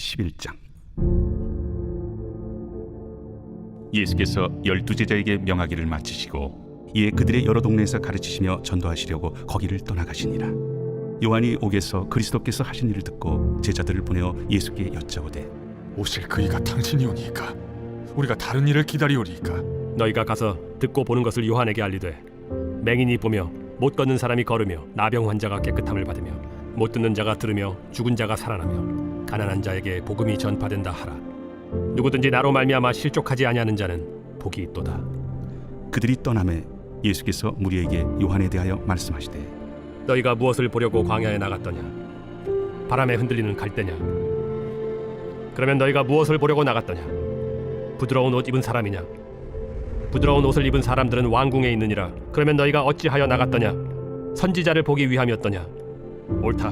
제11장. 예수께서 12제자에게 명하기를 마치시고 이에 그들의 여러 동네에서 가르치시며 전도하시려고 거기를 떠나가시니라. 요한이 옥에서 그리스도께서 하신 일을 듣고 제자들을 보내어 예수께 여짜오되 오실 그이가 당신이오니이까? 우리가 다른 일을 기다리오리이까? 너희가 가서 듣고 보는 것을 요한에게 알리되 맹인이 보며 못 걷는 사람이 걸으며 나병 환자가 깨끗함을 받으며 못 듣는 자가 들으며 죽은 자가 살아나며 가난한 자에게 복음이 전파된다 하라. 누구든지 나로 말미암아 실족하지 아니하는 자는 복이 있도다. 그들이 떠나매 예수께서 무리에게 요한에 대하여 말씀하시되 너희가 무엇을 보려고 광야에 나갔더냐? 바람에 흔들리는 갈대냐? 그러면 너희가 무엇을 보려고 나갔더냐? 부드러운 옷 입은 사람이냐? 부드러운 옷을 입은 사람들은 왕궁에 있느니라. 그러면 너희가 어찌하여 나갔더냐? 선지자를 보기 위함이었더냐? 옳다.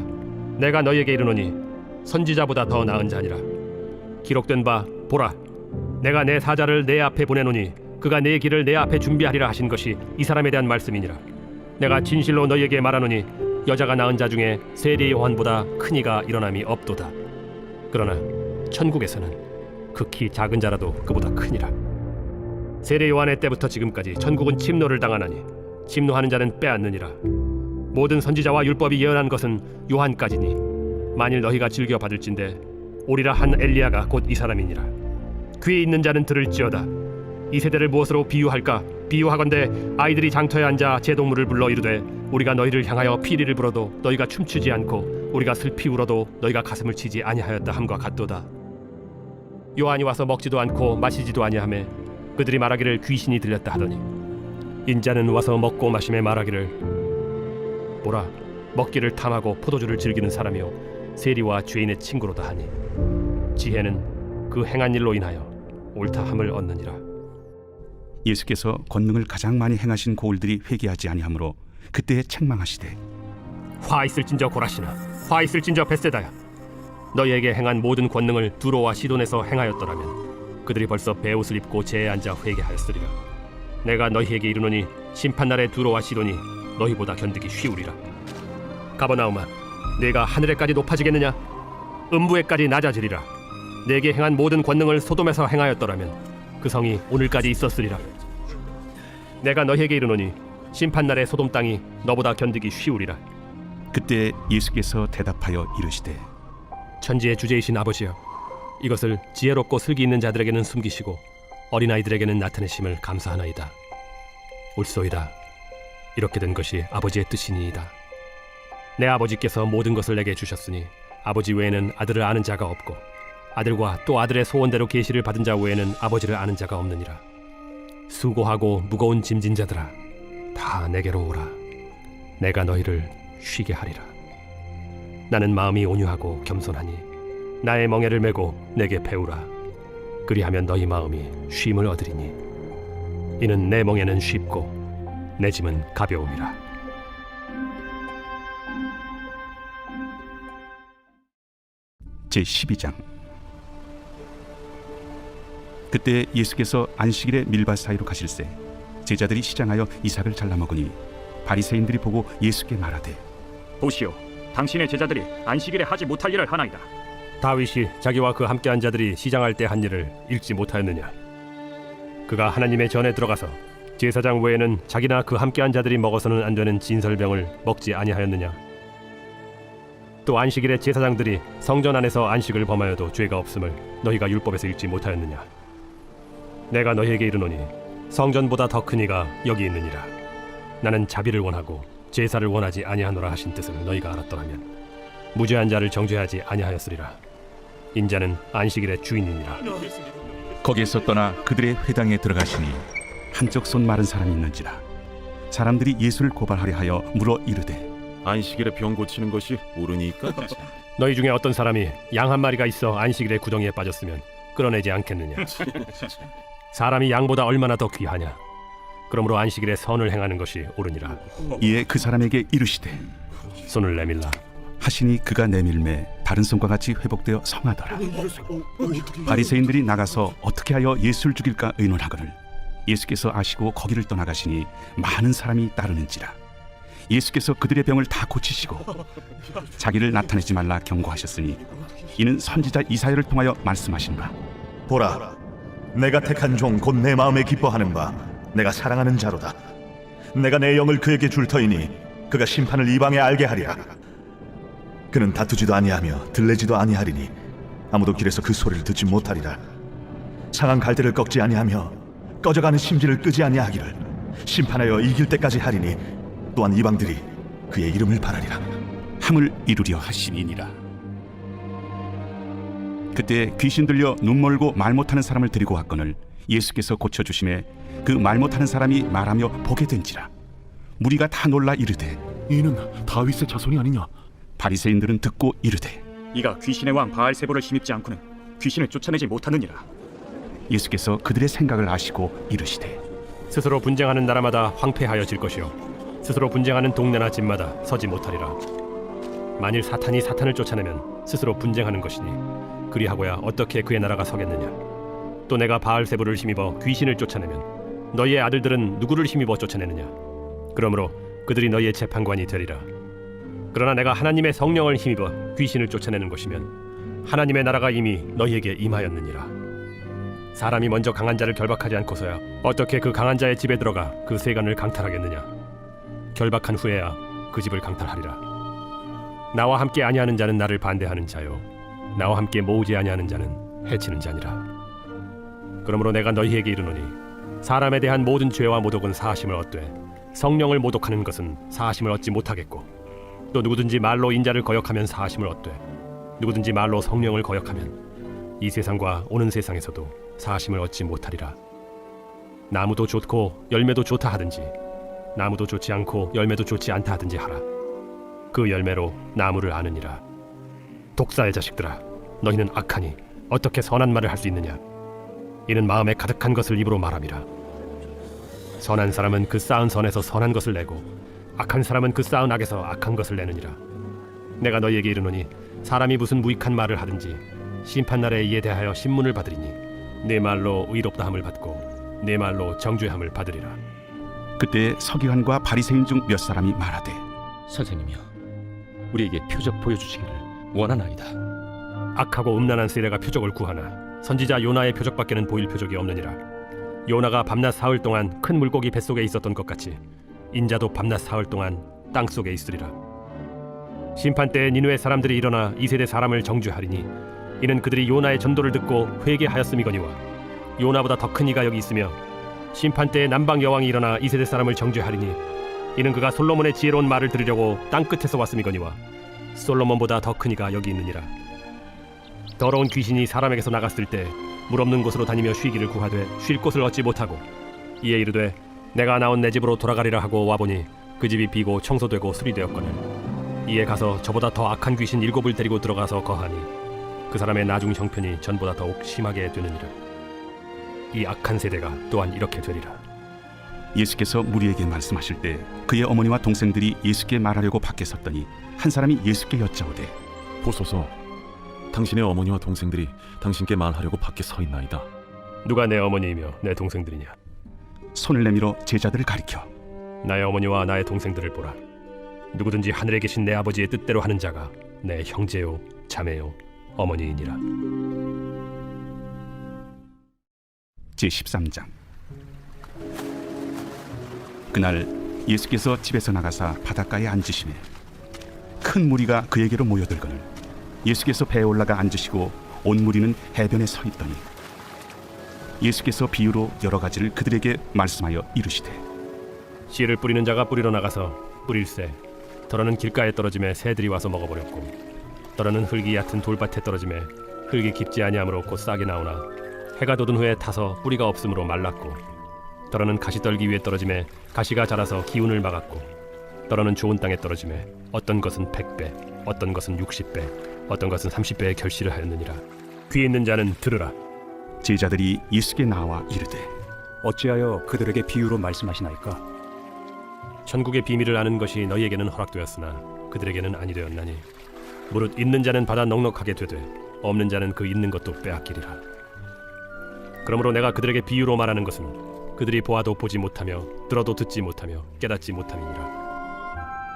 내가 너희에게 이르노니 선지자보다 더 나은 자니라. 기록된 바 보라, 내가 내 사자를 내 앞에 보내노니 그가 내 길을 내 앞에 준비하리라 하신 것이 이 사람에 대한 말씀이니라. 내가 진실로 너희에게 말하노니 여자가 낳은 자 중에 세례 요한보다 큰 이가 일어남이 없도다. 그러나 천국에서는 극히 작은 자라도 그보다 크니라. 세례 요한의 때부터 지금까지 천국은 침노를 당하나니 침노하는 자는 빼앗느니라. 모든 선지자와 율법이 예언한 것은 요한까지니 만일 너희가 즐겨 받을진대 오리라 한 엘리야가 곧 이 사람이니라. 귀에 있는 자는 들을지어다. 이 세대를 무엇으로 비유할까? 비유하건대 아이들이 장터에 앉아 제동물을 불러 이르되 우리가 너희를 향하여 피리를 불어도 너희가 춤추지 않고 우리가 슬피 울어도 너희가 가슴을 치지 아니하였다 함과 같도다. 요한이 와서 먹지도 않고 마시지도 아니하며 그들이 말하기를 귀신이 들렸다 하더니 인자는 와서 먹고 마심에 말하기를 보라, 먹기를 탐하고 포도주를 즐기는 사람이요 세리와 죄인의 친구로다 하니 지혜는 그 행한 일로 인하여 옳다함을 얻느니라. 예수께서 권능을 가장 많이 행하신 고을들이 회개하지 아니하므로 그때에 책망하시되 화 있을진저 고라시나, 화 있을진저 벳세다야. 너희에게 행한 모든 권능을 두로와 시돈에서 행하였더라면 그들이 벌써 베옷을 입고 제에 앉아 회개하였으리라. 내가 너희에게 이르노니 심판날에 두로와 시돈이 너희보다 견디기 쉬우리라. 가버나움아, 내가 하늘에까지 높아지겠느냐? 음부에까지 낮아지리라. 내게 행한 모든 권능을 소돔에서 행하였더라면 그 성이 오늘까지 있었으리라. 내가 너희에게 이르노니 심판날에 소돔 땅이 너보다 견디기 쉬우리라. 그때 예수께서 대답하여 이르시되 천지의 주제이신 아버지여, 이것을 지혜롭고 슬기 있는 자들에게는 숨기시고 어린아이들에게는 나타내심을 감사하나이다. 옳소이다. 이렇게 된 것이 아버지의 뜻이니이다. 내 아버지께서 모든 것을 내게 주셨으니 아버지 외에는 아들을 아는 자가 없고 아들과 또 아들의 소원대로 계시를 받은 자 외에는 아버지를 아는 자가 없느니라. 수고하고 무거운 짐진 자들아, 다 내게로 오라. 내가 너희를 쉬게 하리라. 나는 마음이 온유하고 겸손하니 나의 멍에를 메고 내게 배우라. 그리하면 너희 마음이 쉼을 얻으리니 이는 내 멍에는 쉽고 내 짐은 가벼움이라. 제12장. 그때 예수께서 안식일에 밀밭 사이로 가실새 제자들이 시장하여 이삭을 잘라 먹으니 바리새인들이 보고 예수께 말하되 보시오, 당신의 제자들이 안식일에 하지 못할 일을 하나이다. 다윗이 자기와 그 함께한 자들이 시장할 때 한 일을 읽지 못하였느냐? 그가 하나님의 전에 들어가서 제사장 외에는 자기나 그 함께한 자들이 먹어서는 안 되는 진설병을 먹지 아니하였느냐? 또 안식일에 제사장들이 성전 안에서 안식을 범하여도 죄가 없음을 너희가 율법에서 읽지 못하였느냐? 내가 너희에게 이르노니 성전보다 더 큰 이가 여기 있느니라. 나는 자비를 원하고 제사를 원하지 아니하노라 하신 뜻을 너희가 알았더라면 무죄한 자를 정죄하지 아니하였으리라. 인자는 안식일의 주인이니라. 거기에서 떠나 그들의 회당에 들어가시니 한쪽 손 마른 사람이 있는지라. 사람들이 예수를 고발하려 하여 물어 이르되 안식일에 병 고치는 것이 옳으니까? 너희 중에 어떤 사람이 양 한 마리가 있어 안식일에 구덩이에 빠졌으면 끌어내지 않겠느냐? 사람이 양보다 얼마나 더 귀하냐? 그러므로 안식일에 선을 행하는 것이 옳으니라. 이에 그 사람에게 이르시되 손을 내밀라 하시니 그가 내밀매 다른 손과 같이 회복되어 성하더라. 바리새인들이 나가서 어떻게 하여 예수를 죽일까 의논하거늘 예수께서 아시고 거기를 떠나가시니 많은 사람이 따르는지라. 예수께서 그들의 병을 다 고치시고 자기를 나타내지 말라 경고하셨으니 이는 선지자 이사야를 통하여 말씀하신 바 보라, 내가 택한 종 곧 내 마음에 기뻐하는 바 내가 사랑하는 자로다. 내가 내 영을 그에게 줄 터이니 그가 심판을 이방에 알게 하리라. 그는 다투지도 아니하며 들레지도 아니하리니 아무도 길에서 그 소리를 듣지 못하리라. 상한 갈대를 꺾지 아니하며 꺼져가는 심지를 끄지 아니하기를 심판하여 이길 때까지 하리니 또한 이방들이 그의 이름을 바라리라. 함을 이루려 하시니니라. 그때 귀신 들려 눈 멀고 말 못하는 사람을 데리고 왔거늘 예수께서 고쳐주심에 그 말 못하는 사람이 말하며 보게 된지라. 무리가 다 놀라 이르되 이는 다윗의 자손이 아니냐? 바리새인들은 듣고 이르되 이가 귀신의 왕 바알세보를 힘입지 않고는 귀신을 쫓아내지 못하느니라. 예수께서 그들의 생각을 아시고 이르시되 스스로 분쟁하는 나라마다 황폐하여질 것이요 스스로 분쟁하는 동네나 집마다 서지 못하리라. 만일 사탄이 사탄을 쫓아내면 스스로 분쟁하는 것이니 그리하고야 어떻게 그의 나라가 서겠느냐. 또 내가 바알세보를 힘입어 귀신을 쫓아내면 너희의 아들들은 누구를 힘입어 쫓아내느냐. 그러므로 그들이 너희의 재판관이 되리라. 그러나 내가 하나님의 성령을 힘입어 귀신을 쫓아내는 것이면 하나님의 나라가 이미 너희에게 임하였느니라. 사람이 먼저 강한 자를 결박하지 않고서야 어떻게 그 강한 자의 집에 들어가 그 세간을 강탈하겠느냐. 결박한 후에야 그 집을 강탈하리라. 나와 함께 아니하는 자는 나를 반대하는 자요 나와 함께 모으지 아니하는 자는 해치는 자니라. 그러므로 내가 너희에게 이르노니 사람에 대한 모든 죄와 모독은 사하심을 얻되 성령을 모독하는 것은 사하심을 얻지 못하겠고 또 누구든지 말로 인자를 거역하면 사하심을 얻되 누구든지 말로 성령을 거역하면 이 세상과 오는 세상에서도 사하심을 얻지 못하리라. 나무도 좋고 열매도 좋다 하든지 나무도 좋지 않고 열매도 좋지 않다 하든지 하라. 그 열매로 나무를 아느니라. 독사의 자식들아, 너희는 악하니 어떻게 선한 말을 할 수 있느냐. 이는 마음에 가득한 것을 입으로 말함이라. 선한 사람은 그 쌓은 선에서 선한 것을 내고 악한 사람은 그 쌓은 악에서 악한 것을 내느니라. 내가 너희에게 이르노니 사람이 무슨 무익한 말을 하든지 심판날에 이에 대하여 신문을 받으리니 내 말로 의롭다함을 받고 내 말로 정죄함을 받으리라. 그때 서기관과 바리새인 중 몇 사람이 말하되 선생님이여, 우리에게 표적 보여주시기를 원하나이다. 악하고 음란한 세례가 표적을 구하나 선지자 요나의 표적밖에는 보일 표적이 없느니라. 요나가 밤낮 사흘 동안 큰 물고기 뱃속에 있었던 것 같이 인자도 밤낮 사흘 동안 땅속에 있으리라. 심판 때에 니느웨 사람들이 일어나 이 세대 사람을 정죄하리니 이는 그들이 요나의 전도를 듣고 회개하였음이거니와 요나보다 더 큰 이가 여기 있으며 심판 때에 남방 여왕이 일어나 이 세대 사람을 정죄하리니 이는 그가 솔로몬의 지혜로운 말을 들으려고 땅 끝에서 왔음이거니와 솔로몬보다 더 큰 이가 여기 있느니라. 더러운 귀신이 사람에게서 나갔을 때 물 없는 곳으로 다니며 쉬기를 구하되 쉴 곳을 얻지 못하고 이에 이르되 내가 나온 내 집으로 돌아가리라 하고 와보니 그 집이 비고 청소되고 수리되었거늘 이에 가서 저보다 더 악한 귀신 7을 데리고 들어가서 거하니 그 사람의 나중 형편이 전보다 더욱 심하게 되느니라. 이 악한 세대가 또한 이렇게 되리라. 예수께서 무리에게 말씀하실 때 그의 어머니와 동생들이 예수께 말하려고 밖에 섰더니 한 사람이 예수께 여짜오되 보소서, 당신의 어머니와 동생들이 당신께 말하려고 밖에 서 있나이다. 누가 내 어머니이며 내 동생들이냐. 손을 내밀어 제자들을 가리켜 나의 어머니와 나의 동생들을 보라. 누구든지 하늘에 계신 내 아버지의 뜻대로 하는 자가 내 형제요 자매요 어머니이니라. 제13장. 그날 예수께서 집에서 나가사 바닷가에 앉으시매 큰 무리가 그에게로 모여들거늘 예수께서 배에 올라가 앉으시고 온 무리는 해변에 서 있더니 예수께서 비유로 여러 가지를 그들에게 말씀하여 이르시되 씨를 뿌리는 자가 뿌리러 나가서 뿌릴새 더러는 길가에 떨어짐에 새들이 와서 먹어버렸고 더러는 흙이 얕은 돌밭에 떨어짐에 흙이 깊지 아니하므로 곧 싹이 나오나 해가 돋은 후에 타서 뿌리가 없으므로 말랐고 더러는 가시떨기 위에 떨어짐에 가시가 자라서 기운을 막았고 더러는 좋은 땅에 떨어짐에 어떤 것은 100배 어떤 것은 60배 어떤 것은 30배의 결실을 하였느니라. 귀 있는 자는 들으라. 제자들이 예수께 나와 이르되 어찌하여 그들에게 비유로 말씀하시나이까? 천국의 비밀을 아는 것이 너희에게는 허락되었으나 그들에게는 아니 되었나니 무릇 있는 자는 받아 넉넉하게 되되 없는 자는 그 있는 것도 빼앗기리라. 그러므로 내가 그들에게 비유로 말하는 것은 그들이 보아도 보지 못하며 들어도 듣지 못하며 깨닫지 못함이니라.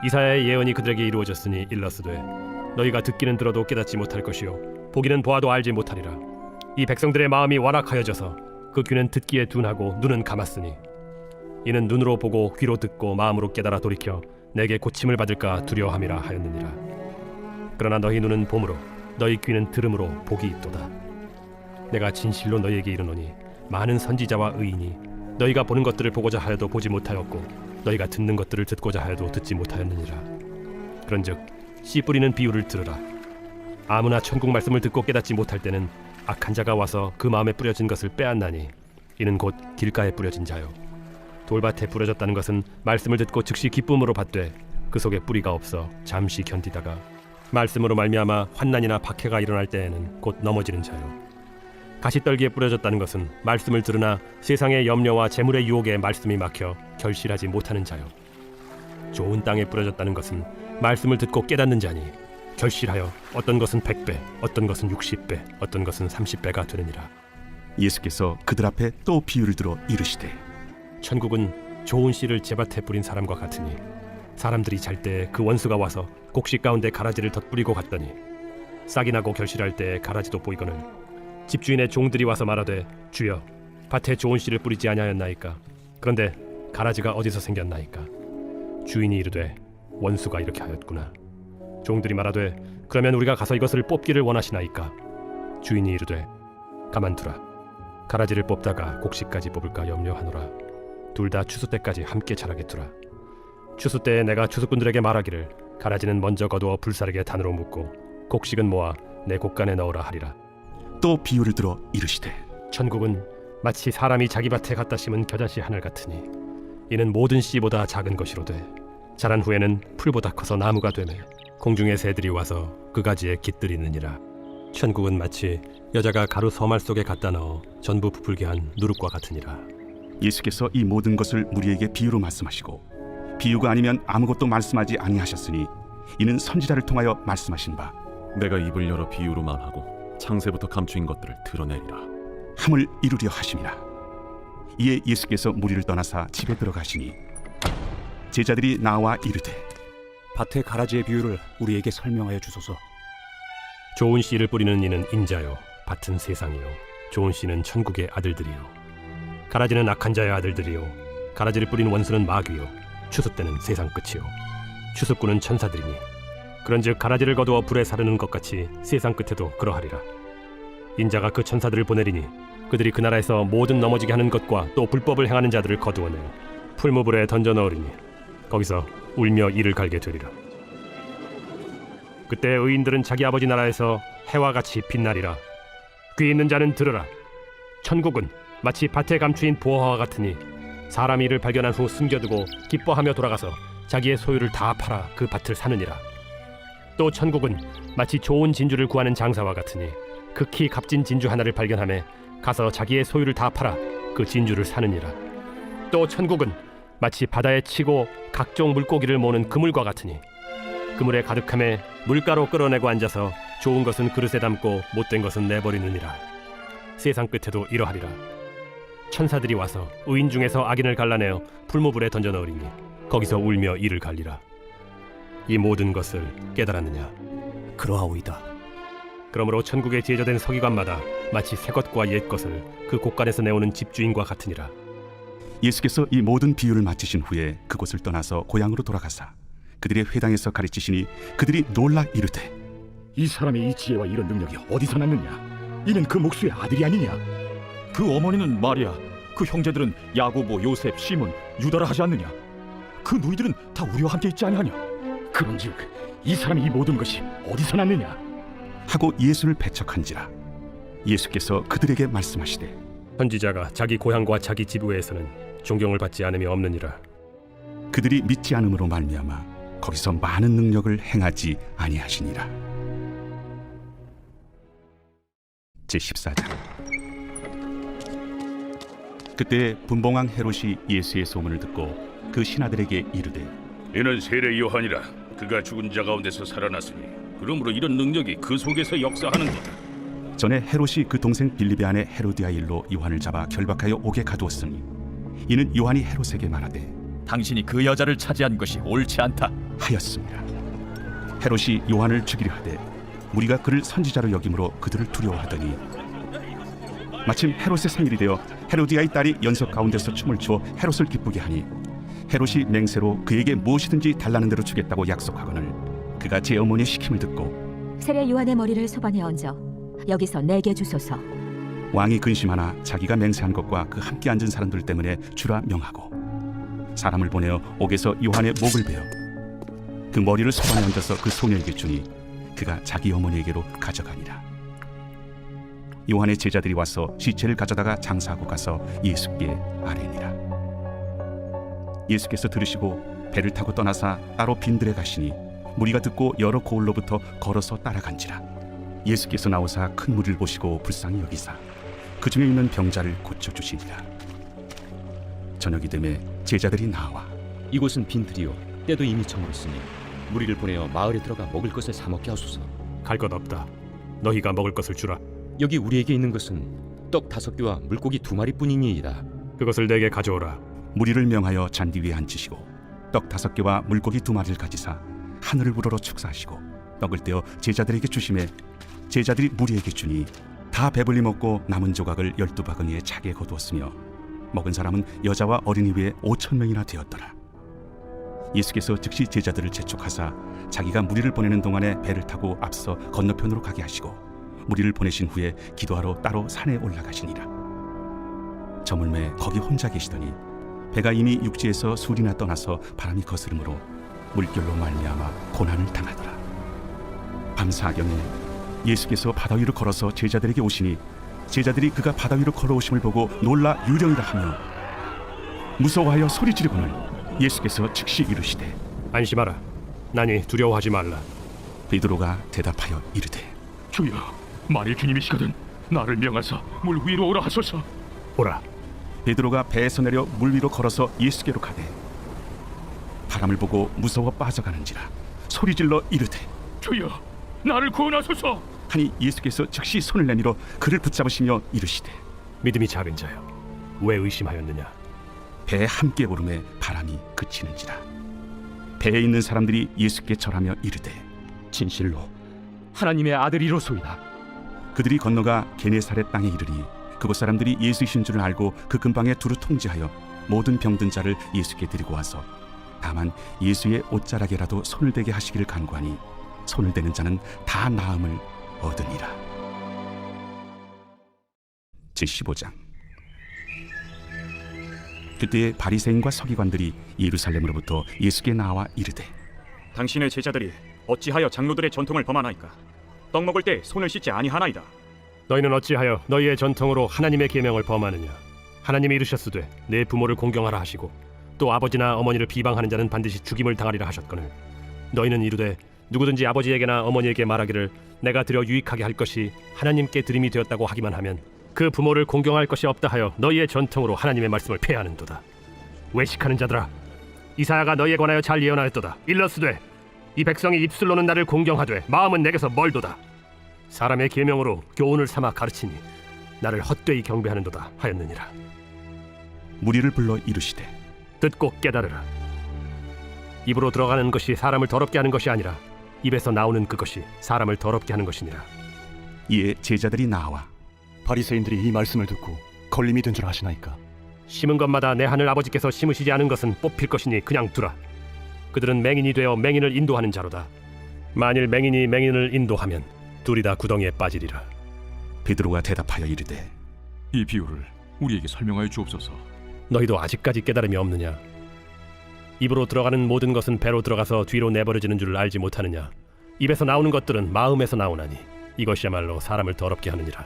이사야의 예언이 그들에게 이루어졌으니 일러스되 너희가 듣기는 들어도 깨닫지 못할 것이요 보기는 보아도 알지 못하리라. 이 백성들의 마음이 완악하여져서 그 귀는 듣기에 둔하고 눈은 감았으니 이는 눈으로 보고 귀로 듣고 마음으로 깨달아 돌이켜 내게 고침을 받을까 두려워함이라 하였느니라. 그러나 너희 눈은 봄으로 너희 귀는 들음으로 복이 있도다. 내가 진실로 너희에게 이르노니 많은 선지자와 의인이 너희가 보는 것들을 보고자 하여도 보지 못하였고 너희가 듣는 것들을 듣고자 하여도 듣지 못하였느니라. 그런즉 씨 뿌리는 비유를 들으라. 아무나 천국 말씀을 듣고 깨닫지 못할 때는 악한 자가 와서 그 마음에 뿌려진 것을 빼앗나니 이는 곧 길가에 뿌려진 자요 돌밭에 뿌려졌다는 것은 말씀을 듣고 즉시 기쁨으로 받되 그 속에 뿌리가 없어 잠시 견디다가 말씀으로 말미암아 환난이나 박해가 일어날 때에는 곧 넘어지는 자요 가시떨기에 뿌려졌다는 것은 말씀을 들으나 세상의 염려와 재물의 유혹에 말씀이 막혀 결실하지 못하는 자요 좋은 땅에 뿌려졌다는 것은 말씀을 듣고 깨닫는 자니 결실하여 어떤 것은 100배, 어떤 것은 60배, 어떤 것은 30배가 되느니라. 예수께서 그들 앞에 또 비유를 들어 이르시되 천국은 좋은 씨를 제밭에 뿌린 사람과 같으니 사람들이 잘 때 그 원수가 와서 곡식 가운데 가라지를 덧뿌리고 갔더니 싹이 나고 결실할 때 가라지도 보이거늘 집주인의 종들이 와서 말하되 주여 밭에 좋은 씨를 뿌리지 아니하였나이까 그런데 가라지가 어디서 생겼나이까 주인이 이르되 원수가 이렇게 하였구나. 종들이 말하되 그러면 우리가 가서 이것을 뽑기를 원하시나이까 주인이 이르되 가만두라. 가라지를 뽑다가 곡식까지 뽑을까 염려하노라. 둘 다 추수 때까지 함께 자라게 두라. 추수 때에 내가 추수꾼들에게 말하기를 가라지는 먼저 거두어 불사르게 단으로 묶고 곡식은 모아 내 곡간에 넣으라 하리라. 또 비유를 들어 이르시되 천국은 마치 사람이 자기 밭에 갖다 심은 겨자씨 하늘 같으니 이는 모든 씨보다 작은 것이로되 자란 후에는 풀보다 커서 나무가 되매 공중의 새들이 와서 그 가지에 깃들이느니라. 천국은 마치 여자가 가루 서말 속에 갖다 넣어 전부 부풀게 한 누룩과 같으니라. 예수께서 이 모든 것을 무리에게 비유로 말씀하시고 비유가 아니면 아무것도 말씀하지 아니하셨으니 이는 선지자를 통하여 말씀하신 바 내가 입을 열어 비유로 말하고 창세부터 감추인 것들을 드러내리라. 함을 이루려 하심이라. 이에 예수께서 무리를 떠나사 집에 들어가시니 제자들이 나와 이르되 밭의 가라지의 비유를 우리에게 설명하여 주소서. 좋은 씨를 뿌리는 이는 인자요 밭은 세상이요 좋은 씨는 천국의 아들들이요 가라지는 악한 자의 아들들이요 가라지를 뿌린 원수는 마귀요 추수 때는 세상 끝이요 추수꾼은 천사들이니 그런즉 가라지를 거두어 불에 사르는 것 같이 세상 끝에도 그러하리라. 인자가 그 천사들을 보내리니 그들이 그 나라에서 모든 넘어지게 하는 것과 또 불법을 행하는 자들을 거두어내어 풀무불에 던져 넣으리니 거기서 울며 이를 갈게 되리라. 그때 의인들은 자기 아버지 나라에서 해와 같이 빛나리라. 귀 있는 자는 들으라. 천국은 마치 밭에 감추인 보화와 같으니 사람이 이를 발견한 후 숨겨두고 기뻐하며 돌아가서 자기의 소유를 다 팔아 그 밭을 사느니라. 또 천국은 마치 좋은 진주를 구하는 장사와 같으니 극히 값진 진주 하나를 발견하며 가서 자기의 소유를 다 팔아 그 진주를 사느니라. 또 천국은 마치 바다에 치고 각종 물고기를 모는 그물과 같으니 그물에 가득함에 물가로 끌어내고 앉아서 좋은 것은 그릇에 담고 못된 것은 내버리느니라. 세상 끝에도 이러하리라. 천사들이 와서 의인 중에서 악인을 갈라내어 풀무불에 던져 넣으리니 거기서 울며 이를 갈리라. 이 모든 것을 깨달았느냐? 그러하오이다. 그러므로 천국에 제조된 서기관마다 마치 새 것과 옛 것을 그 곳간에서 내오는 집주인과 같으니라. 예수께서 이 모든 비유를 마치신 후에 그곳을 떠나서 고향으로 돌아가사 그들의 회당에서 가르치시니 그들이 놀라 이르되 이 사람의 이 지혜와 이런 능력이 어디서 났느냐? 이는 그 목수의 아들이 아니냐? 그 어머니는 마리아, 그 형제들은 야고보, 요셉, 시몬, 유다라 하지 않느냐? 그 누이들은 다 우리와 함께 있지 아니하냐? 그런즉 이 사람이 이 모든 것이 어디서 났느냐? 하고 예수를 배척한지라. 예수께서 그들에게 말씀하시되 선지자가 자기 고향과 자기 지부에서는 존경을 받지 않음이 없느니라. 그들이 믿지 않음으로 말미암아 거기서 많은 능력을 행하지 아니하시니라. 제14장. 그때 분봉왕 헤롯이 예수의 소문을 듣고 그 신하들에게 이르되 이는 세례 요한이라. 그가 죽은 자 가운데서 살아났으니 그러므로 이런 능력이 그 속에서 역사하는도다. 전에 헤롯이 그 동생 빌립의 아내 헤로디아 일로 요한을 잡아 결박하여 옥에 가두었으니 이는 요한이 헤롯에게 말하되 당신이 그 여자를 차지한 것이 옳지 않다 하였습니다. 헤롯이 요한을 죽이려 하되 무리가 그를 선지자로 여김으로 그들을 두려워하더니 마침 헤롯의 생일이 되어 헤로디아의 딸이 연석 가운데서 춤을 추어 헤롯을 기쁘게 하니 헤롯이 맹세로 그에게 무엇이든지 달라는 대로 주겠다고 약속하거늘 그가 제 어머니의 시킴을 듣고 세례 요한의 머리를 소반에 얹어 여기서 내게 주소서. 왕이 근심하나 자기가 맹세한 것과 그 함께 앉은 사람들 때문에 주라 명하고 사람을 보내어 옥에서 요한의 목을 베어 그 머리를 소반에 얹어서 그 소녀에게 주니 그가 자기 어머니에게로 가져가니라. 요한의 제자들이 와서 시체를 가져다가 장사하고 가서 예수께 아뢰니라. 예수께서 들으시고 배를 타고 떠나사 따로 빈들에 가시니 무리가 듣고 여러 고을로부터 걸어서 따라간지라. 예수께서 나오사 큰 무리를 보시고 불쌍히 여기사 그 중에 있는 병자를 고쳐주시니라. 저녁이 되매 제자들이 나와 이곳은 빈들이요 때도 이미 저물었으니 무리를 보내어 마을에 들어가 먹을 것을 사 먹게 하소서. 갈 것 없다. 너희가 먹을 것을 주라. 여기 우리에게 있는 것은 떡 5개와 물고기 2마리뿐이니이다. 그것을 내게 가져오라. 무리를 명하여 잔디 위에 앉히시고 떡 5개와 물고기 2마리를 가지사 하늘을 우러러 축사하시고 떡을 떼어 제자들에게 주시매 제자들이 무리에게 주니 다 배불리 먹고 남은 조각을 12바구니에 차게 거두었으며 먹은 사람은 여자와 어린이 외에 5,000명이나 되었더라. 예수께서 즉시 제자들을 재촉하사 자기가 무리를 보내는 동안에 배를 타고 앞서 건너편으로 가게 하시고 무리를 보내신 후에 기도하러 따로 산에 올라가시니라. 저물매 거기 혼자 계시더니 배가 이미 육지에서 술이나 떠나서 바람이 거스름으로 물결로 말미암아 고난을 당하더라. 밤사경에 예수께서 바다 위로 걸어서 제자들에게 오시니 제자들이 그가 바다 위로 걸어오심을 보고 놀라 유령이라 하며 무서워하여 소리 지르거늘 예수께서 즉시 이르시되 안심하라. 나니 두려워하지 말라. 베드로가 대답하여 이르되 주여, 만일 주님이시거든 나를 명하사 물 위로 오라 하소서. 오라. 베드로가 배에서 내려 물 위로 걸어서 예수께로 가되 바람을 보고 무서워 빠져가는지라 소리질러 이르되 주여, 나를 구원하소서. 하니 예수께서 즉시 손을 내밀어 그를 붙잡으시며 이르시되 믿음이 작은 자여, 왜 의심하였느냐? 배에 함께 오름에 바람이 그치는지라. 배에 있는 사람들이 예수께 절하며 이르되 진실로 하나님의 아들이로소이다. 그들이 건너가 게네사렛 땅에 이르니 그곳 사람들이 예수이신 줄을 알고 그 근방에 두루 통제하여 모든 병든 자를 예수께 데리고 와서 다만 예수의 옷자락에라도 손을 대게 하시기를 간구하니 손을 대는 자는 다 나음을 얻으니라. 제15장. 그때에 바리새인과 서기관들이 예루살렘으로부터 예수께 나와 이르되 당신의 제자들이 어찌하여 장로들의 전통을 범하나이까? 떡 먹을 때 손을 씻지 아니하나이다. 너희는 어찌하여 너희의 전통으로 하나님의 계명을 범하느냐? 하나님이 이르셨으되 내 부모를 공경하라 하시고 또 아버지나 어머니를 비방하는 자는 반드시 죽임을 당하리라 하셨거늘 너희는 이르되 누구든지 아버지에게나 어머니에게 말하기를 내가 드려 유익하게 할 것이 하나님께 드림이 되었다고 하기만 하면 그 부모를 공경할 것이 없다 하여 너희의 전통으로 하나님의 말씀을 폐하는도다. 외식하는 자들아, 이사야가 너희에 관하여 잘 예언하였도다. 일러스되 이 백성이 입술로는 나를 공경하되 마음은 내게서 멀도다. 사람의 계명으로 교훈을 삼아 가르치니 나를 헛되이 경배하는도다 하였느니라. 무리를 불러 이르시되 듣고 깨달으라. 입으로 들어가는 것이 사람을 더럽게 하는 것이 아니라 입에서 나오는 그것이 사람을 더럽게 하는 것이니라. 이에 제자들이 나와 바리새인들이 이 말씀을 듣고 걸림이 된 줄 아시나이까? 심은 것마다 내 하늘 아버지께서 심으시지 않은 것은 뽑힐 것이니 그냥 두라. 그들은 맹인이 되어 맹인을 인도하는 자로다. 만일 맹인이 맹인을 인도하면 둘이 다 구덩이에 빠지리라. 베드로가 대답하여 이르되 이 비유를 우리에게 설명하여 주옵소서. 너희도 아직까지 깨달음이 없느냐? 입으로 들어가는 모든 것은 배로 들어가서 뒤로 내버려지는 줄 알지 못하느냐? 입에서 나오는 것들은 마음에서 나오나니 이것이야말로 사람을 더럽게 하느니라.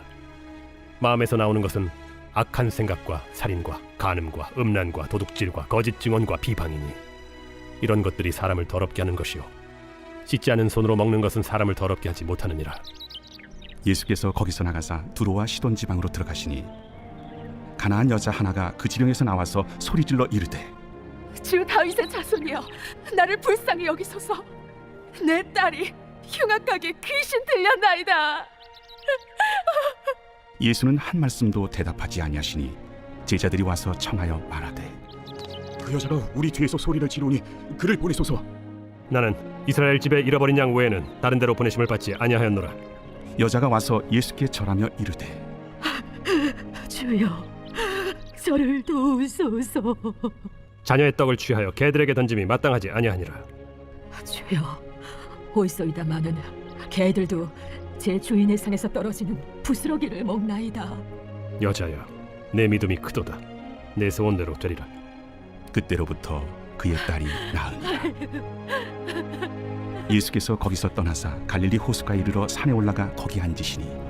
마음에서 나오는 것은 악한 생각과 살인과 간음과 음란과 도둑질과 거짓 증언과 비방이니 이런 것들이 사람을 더럽게 하는 것이요 씻지 않은 손으로 먹는 것은 사람을 더럽게 하지 못하느니라. 예수께서 거기서 나가사 두로와 시돈 지방으로 들어가시니 가나안 여자 하나가 그 지경에서 나와서 소리질러 이르되 주 다윗의 자손이여, 나를 불쌍히 여기소서. 내 딸이 흉악하게 귀신 들렸나이다. 예수는 한 말씀도 대답하지 아니하시니 제자들이 와서 청하여 말하되 그 여자가 우리 뒤에서 소리를 지르니 그를 보내소서. 나는 이스라엘 집에 잃어버린 양 외에는 다른 데로 보내심을 받지 아니하였노라. 여자가 와서 예수께 절하며 이르되 주여, 저를 도우소서. 자녀의 떡을 취하여 개들에게 던짐이 마땅하지 아니하니라. 주여, 옳소이다마는 개들도 제 주인의 상에서 떨어지는 부스러기를 먹나이다. 여자여, 내 믿음이 크도다. 내 소원대로 되리라. 그때로부터 그의 딸이 나으니라. 예수께서 거기서 떠나사 갈릴리 호수가에 이르러 산에 올라가 거기 앉으시니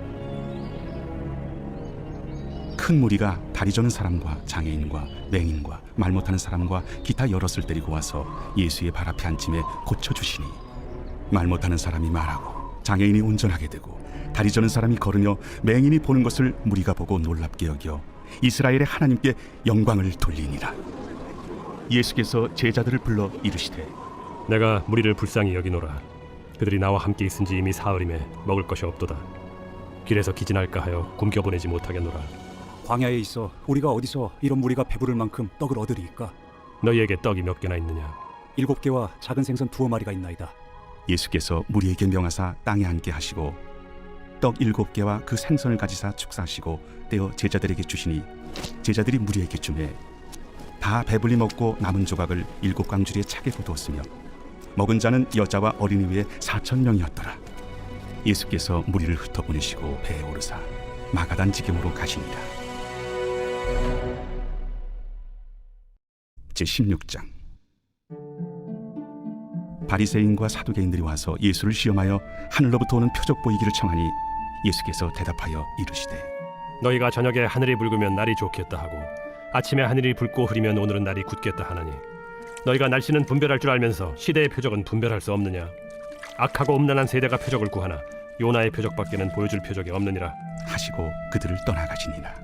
큰 무리가 다리 저는 사람과 장애인과 맹인과 말 못하는 사람과 기타 여럿을 데리고 와서 예수의 발 앞에 앉힘에 고쳐주시니 말 못하는 사람이 말하고 장애인이 운전하게 되고 다리 저는 사람이 걸으며 맹인이 보는 것을 무리가 보고 놀랍게 여겨 이스라엘의 하나님께 영광을 돌리니라. 예수께서 제자들을 불러 이르시되 내가 무리를 불쌍히 여기노라. 그들이 나와 함께 있은지 이미 사흘임에 먹을 것이 없도다. 길에서 기진할까 하여 굶겨 보내지 못하겠노라. 광야에 있어 우리가 어디서 이런 무리가 배부를 만큼 떡을 얻으리이까? 너희에게 떡이 몇 개나 있느냐? 7개와 작은 생선 2마리가 있나이다. 예수께서 무리에게 명하사 땅에 앉게 하시고 떡 7개와 그 생선을 가지사 축사하시고 떼어 제자들에게 주시니 제자들이 무리에게 주매 다 배불리 먹고 남은 조각을 7광주리에 차게 거두었으며 먹은 자는 여자와 어린이 외에 4,000명이었더라. 예수께서 무리를 흩어보내시고 배에 오르사 마가단 지경으로 가시니라. 제16장. 바리새인과 사두개인들이 와서 예수를 시험하여 하늘로부터 오는 표적 보이기를 청하니 예수께서 대답하여 이르시되 너희가 저녁에 하늘이 붉으면 날이 좋겠다 하고 아침에 하늘이 붉고 흐리면 오늘은 날이 굳겠다 하나니 너희가 날씨는 분별할 줄 알면서 시대의 표적은 분별할 수 없느냐? 악하고 음란한 세대가 표적을 구하나 요나의 표적밖에는 보여줄 표적이 없느니라 하시고 그들을 떠나가시니라.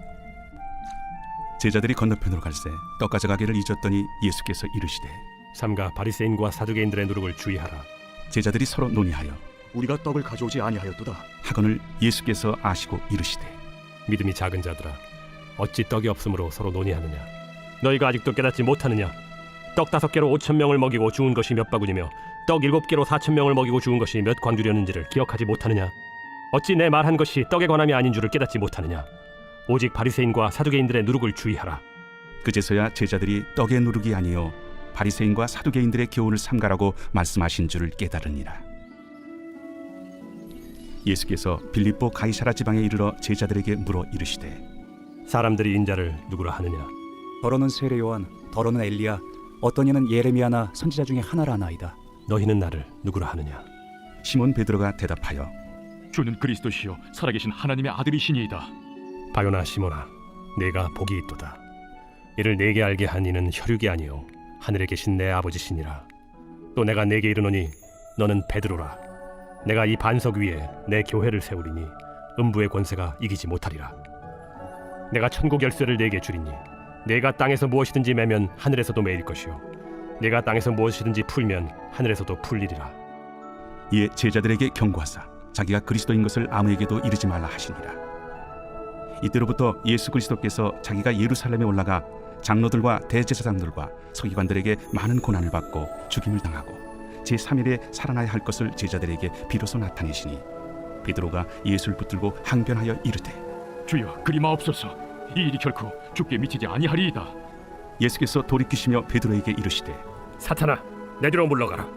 제자들이 건너편으로 갈새 떡 가져가기를 잊었더니 예수께서 이르시되 삼가 바리새인과 사두개인들의 누룩을 주의하라. 제자들이 서로 논의하여 우리가 떡을 가져오지 아니하였도다. 하거늘 예수께서 아시고 이르시되 믿음이 작은 자들아, 어찌 떡이 없으므로 서로 논의하느냐? 너희가 아직도 깨닫지 못하느냐? 떡 5개로 5,000명을 먹이고 죽은 것이 몇 바구니며 떡 7개로 4,000명을 먹이고 죽은 것이 몇 광주렸는지를 기억하지 못하느냐? 어찌 내 말한 것이 떡에 관함이 아닌 줄을 깨닫지 못하느냐? 오직 바리새인과 사두개인들의 누룩을 주의하라. 그제서야 제자들이 떡의 누룩이 아니요 바리새인과 사두개인들의 교훈을 삼가라고 말씀하신 줄을 깨달으니라. 예수께서 빌립보 가이사라 지방에 이르러 제자들에게 물어 이르시되 사람들이 인자를 누구라 하느냐? 더러는 세례 요한, 더러는 엘리야, 어떤 이는 예레미야나 선지자 중에 하나라 하나이다. 너희는 나를 누구라 하느냐? 시몬 베드로가 대답하여 주는 그리스도시요 살아계신 하나님의 아들이시니이다. 바요나 시몬아, 내가 복이 있도다. 이를 내게 알게 한 이는 혈육이 아니요 하늘에 계신 내 아버지시니라. 또 내가 내게 이르노니 너는 베드로라. 내가 이 반석 위에 내 교회를 세우리니 음부의 권세가 이기지 못하리라. 내가 천국 열쇠를 내게 주리니 내가 땅에서 무엇이든지 매면 하늘에서도 매일 것이요 내가 땅에서 무엇이든지 풀면 하늘에서도 풀리리라. 이에 제자들에게 경고하사 자기가 그리스도인 것을 아무에게도 이르지 말라 하시니라. 이때로부터 예수 그리스도께서 자기가 예루살렘에 올라가 장로들과 대제사장들과 서기관들에게 많은 고난을 받고 죽임을 당하고 제3일에 살아나야 할 것을 제자들에게 비로소 나타내시니 베드로가 예수를 붙들고 항변하여 이르되 주여 그리 마옵소서. 이 일이 결코 죽게 미치지 아니하리이다. 예수께서 돌이키시며 베드로에게 이르시되 사탄아, 내 뒤로 물러가라.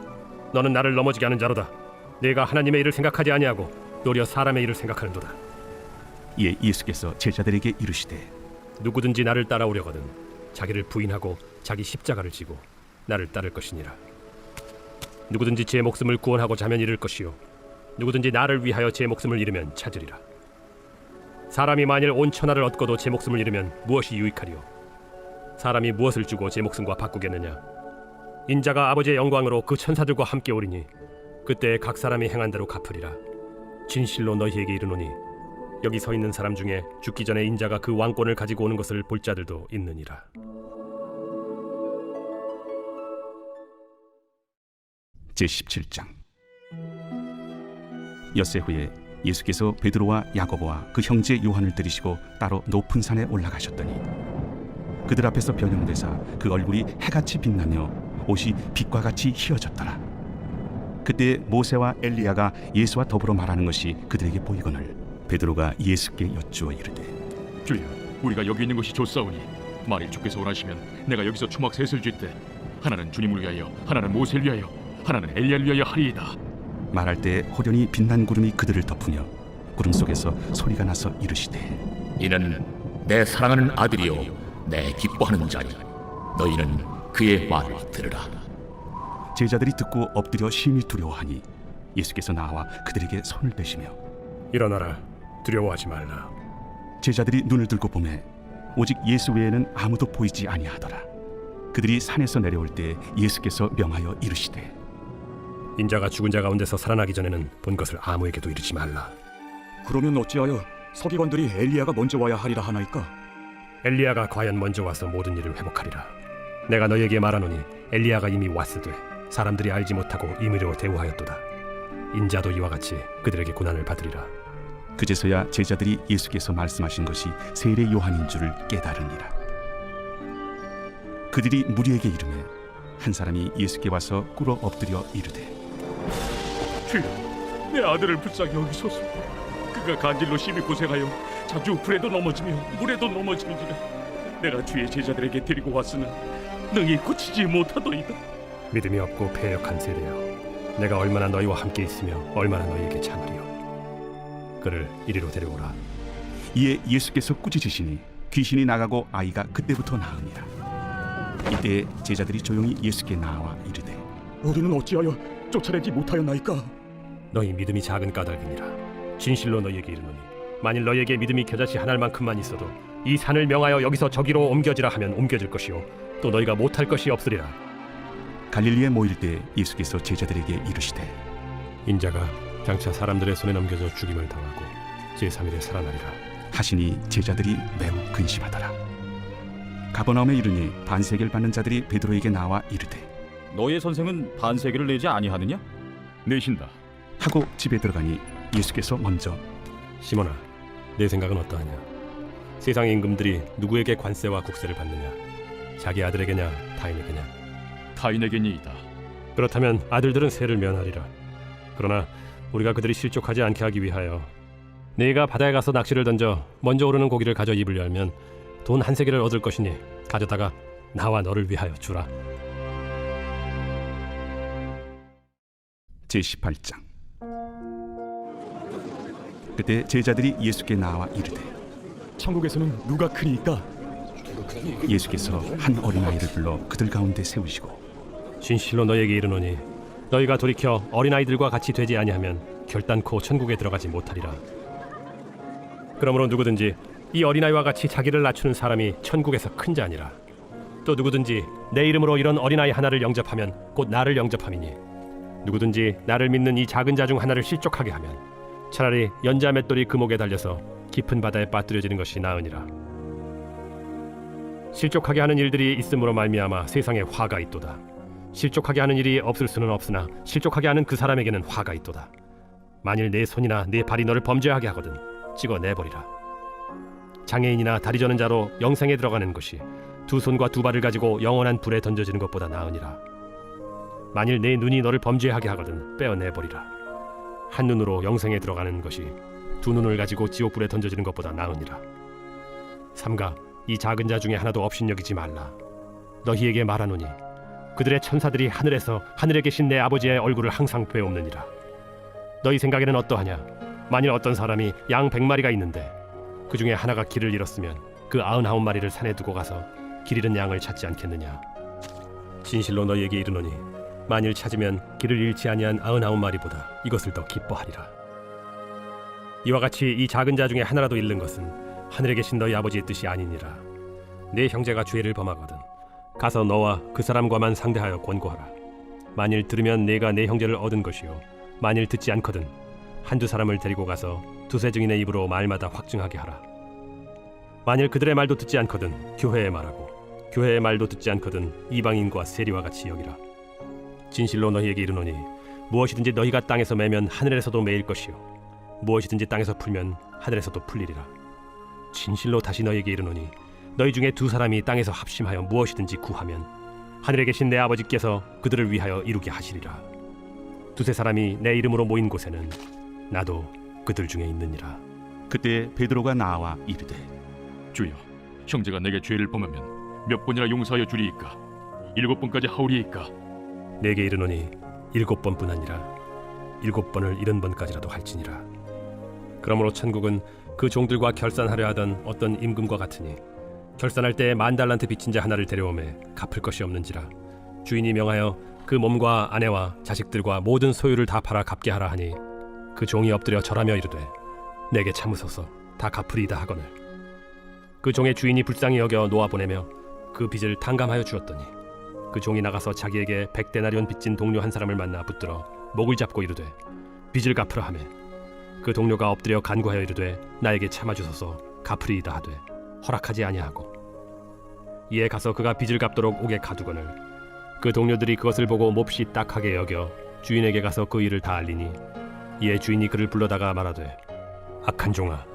너는 나를 넘어지게 하는 자로다. 내가 하나님의 일을 생각하지 아니하고 도리어 사람의 일을 생각하는도다. 이에 예수께서 제자들에게 이르시되 누구든지 나를 따라오려거든 자기를 부인하고 자기 십자가를 지고 나를 따를 것이니라. 누구든지 제 목숨을 구원하고자 하면 잃을 것이요 누구든지 나를 위하여 제 목숨을 잃으면 찾으리라. 사람이 만일 온 천하를 얻고도 제 목숨을 잃으면 무엇이 유익하리요? 사람이 무엇을 주고 제 목숨과 바꾸겠느냐? 인자가 아버지의 영광으로 그 천사들과 함께 오리니 그때 각 사람이 행한 대로 갚으리라. 진실로 너희에게 이르노니 여기 서 있는 사람 중에 죽기 전에 인자가 그 왕권을 가지고 오는 것을 볼 자들도 있느니라. 제17장. 엿새 후에 예수께서 베드로와 야고보와 그 형제 요한을 들이시고 따로 높은 산에 올라가셨더니 그들 앞에서 변형되사 그 얼굴이 해같이 빛나며 옷이 빛과 같이 희어졌더라. 그때 모세와 엘리야가 예수와 더불어 말하는 것이 그들에게 보이거늘 베드로가 예수께 여쭈어 이르되 주여, 우리가 여기 있는 것이 좋사오니 만일 주께서 원하시면 내가 여기서 초막 셋을 쥘때 하나는 주님을 위하여, 하나는 모세를 위하여, 하나는 엘리야를 위하여 하리이다. 말할 때 호련히 빛난 구름이 그들을 덮으며 구름 속에서 소리가 나서 이르시되 이는 내 사랑하는 아들이요 내 기뻐하는 자니 너희는 그의 말을 들으라. 제자들이 듣고 엎드려 심히 두려워하니 예수께서 나와 그들에게 손을 떼시며 일어나라, 두려워하지 말라. 제자들이 눈을 들고 보매 오직 예수 외에는 아무도 보이지 아니하더라. 그들이 산에서 내려올 때 예수께서 명하여 이르시되 인자가 죽은 자 가운데서 살아나기 전에는 본 것을 아무에게도 이르지 말라. 그러면 어찌하여 서기관들이 엘리야가 먼저 와야 하리라 하나이까? 엘리야가 과연 먼저 와서 모든 일을 회복하리라. 내가 너희에게 말하노니 엘리야가 이미 왔으되 사람들이 알지 못하고 임의로 대우하였도다. 인자도 이와 같이 그들에게 고난을 받으리라. 그제서야 제자들이 예수께서 말씀하신 것이 세례 요한인 줄을 깨달으니라. 그들이 무리에게 이르매 한 사람이 예수께 와서 꿇어 엎드려 이르되 주여, 내 아들을 불쌍히 여기소서. 그가 간질로 심히 고생하여 자주 불에도 넘어지며 물에도 넘어지는지라. 내가 주의 제자들에게 데리고 왔으나 능히 고치지 못하더이다. 믿음이 없고 패역한 세대여, 내가 얼마나 너희와 함께 있으며 얼마나 너희에게 참으리요. 그를 이리로 데려오라. 이에 예수께서 꾸짖으시니 귀신이 나가고 아이가 그때부터 나으니라. 이때 제자들이 조용히 예수께 나와 이르되 우리는 어찌하여 쫓아내지 못하였나이까? 너희 믿음이 작은 까닭이니라. 진실로 너희에게 이르노니 만일 너희에게 믿음이 겨자씨 한 알만큼만 있어도 이 산을 명하여 여기서 저기로 옮겨지라 하면 옮겨질 것이요 또 너희가 못할 것이 없으리라. 갈릴리에 모일 때 예수께서 제자들에게 이르시되 인자가 장차 사람들의 손에 넘겨져 죽임을 당하고 제3일에 살아나리라 하시니 제자들이 매우 근심하더라. 가버나움에 이르니 반세계를 받는 자들이 베드로에게 나와 이르되 너의 선생은 반세계를 내지 아니하느냐? 내신다. 하고 집에 들어가니 예수께서 먼저 시몬아, 내 생각은 어떠하냐? 세상의 임금들이 누구에게 관세와 국세를 받느냐? 자기 아들에게냐 타인에게냐? 타인에게니이다. 그렇다면 아들들은 세를 면하리라. 그러나 우리가 그들이 실족하지 않게 하기 위하여 네가 바다에 가서 낚시를 던져 먼저 오르는 고기를 가져 입을 열면 돈 한 세겔을 얻을 것이니 가져다가 나와 너를 위하여 주라. 제18장. 그때 제자들이 예수께 나와 이르되 천국에서는 누가 크니까? 예수께서 한 어린아이를 불러 그들 가운데 세우시고 진실로 너희에게 이르노니 너희가 돌이켜 어린아이들과 같이 되지 아니하면 결단코 천국에 들어가지 못하리라. 그러므로 누구든지 이 어린아이와 같이 자기를 낮추는 사람이 천국에서 큰 자니라. 또 누구든지 내 이름으로 이런 어린아이 하나를 영접하면 곧 나를 영접함이니 누구든지 나를 믿는 이 작은 자 중 하나를 실족하게 하면 차라리 연자 맷돌이 그 목에 달려서 깊은 바다에 빠뜨려지는 것이 나으니라. 실족하게 하는 일들이 있음으로 말미암아 세상에 화가 있도다. 실족하게 하는 일이 없을 수는 없으나 실족하게 하는 그 사람에게는 화가 있도다. 만일 내 손이나 내 발이 너를 범죄하게 하거든 찍어 내버리라. 장애인이나 다리 저는 자로 영생에 들어가는 것이 두 손과 두 발을 가지고 영원한 불에 던져지는 것보다 나으니라. 만일 내 눈이 너를 범죄하게 하거든 빼어내버리라. 한 눈으로 영생에 들어가는 것이 두 눈을 가지고 지옥불에 던져지는 것보다 나으니라. 삼가 이 작은 자 중에 하나도 업신여기지 말라. 너희에게 말하노니 그들의 천사들이 하늘에서 하늘에 계신 내 아버지의 얼굴을 항상 뵈옵느니라. 너희 생각에는 어떠하냐? 만일 어떤 사람이 양 100마리가 있는데 그 중에 하나가 길을 잃었으면 그 99마리를 산에 두고 가서 길 잃은 양을 찾지 않겠느냐? 진실로 너희에게 이르노니 만일 찾으면 길을 잃지 아니한 99마리보다 이것을 더 기뻐하리라. 이와 같이 이 작은 자 중에 하나라도 잃는 것은 하늘에 계신 너희 아버지의 뜻이 아니니라. 내 형제가 죄를 범하거든 가서 너와 그 사람과만 상대하여 권고하라. 만일 들으면 내가 내 형제를 얻은 것이요 만일 듣지 않거든 한두 사람을 데리고 가서 두세 증인의 입으로 말마다 확증하게 하라. 만일 그들의 말도 듣지 않거든 교회에 말하고 교회의 말도 듣지 않거든 이방인과 세리와 같이 여기라. 진실로 너희에게 이르노니 무엇이든지 너희가 땅에서 매면 하늘에서도 매일 것이요 무엇이든지 땅에서 풀면 하늘에서도 풀리리라. 진실로 다시 너희에게 이르노니 너희 중에 두 사람이 땅에서 합심하여 무엇이든지 구하면 하늘에 계신 내 아버지께서 그들을 위하여 이루게 하시리라. 두세 사람이 내 이름으로 모인 곳에는 나도 그들 중에 있느니라. 그때 베드로가 나와 이르되 주여, 형제가 내게 죄를 범하면 몇 번이나 용서하여 주리이까? 7번까지 하오리이까? 내게 이르노니 7번뿐 아니라 7번을 70번까지라도 할지니라. 그러므로 천국은 그 종들과 결산하려 하던 어떤 임금과 같으니 결산할 때 10,000달란트 빚진 자 하나를 데려오매 갚을 것이 없는지라 주인이 명하여 그 몸과 아내와 자식들과 모든 소유를 다 팔아 갚게 하라 하니 그 종이 엎드려 절하며 이르되 내게 참으소서 다 갚으리이다 하거늘 그 종의 주인이 불쌍히 여겨 놓아 보내며 그 빚을 탕감하여 주었더니 그 종이 나가서 자기에게 100데나리온 빚진 동료 한 사람을 만나 붙들어 목을 잡고 이르되 빚을 갚으라 하매 그 동료가 엎드려 간구하여 이르되 나에게 참아주소서 갚으리이다 하되 허락하지 아니하고 이에 가서 그가 빚을 갚도록 옥에 가두거늘 그 동료들이 그것을 보고 몹시 딱하게 여겨 주인에게 가서 그 일을 다 알리니 이에 주인이 그를 불러다가 말하되 악한 종아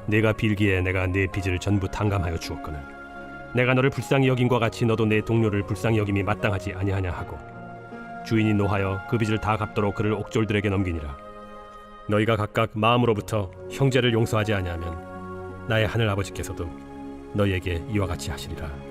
내가 빌기에 내가 네 빚을 전부 탕감하여 주었거늘 내가 너를 불쌍히 여김과 같이 너도 내 동료를 불쌍히 여김이 마땅하지 아니하냐 하고 주인이 노하여 그 빚을 다 갚도록 그를 옥졸들에게 넘기니라. 너희가 각각 마음으로부터 형제를 용서하지 아니하면 나의 하늘 아버지께서도 너희에게 이와 같이 하시리라.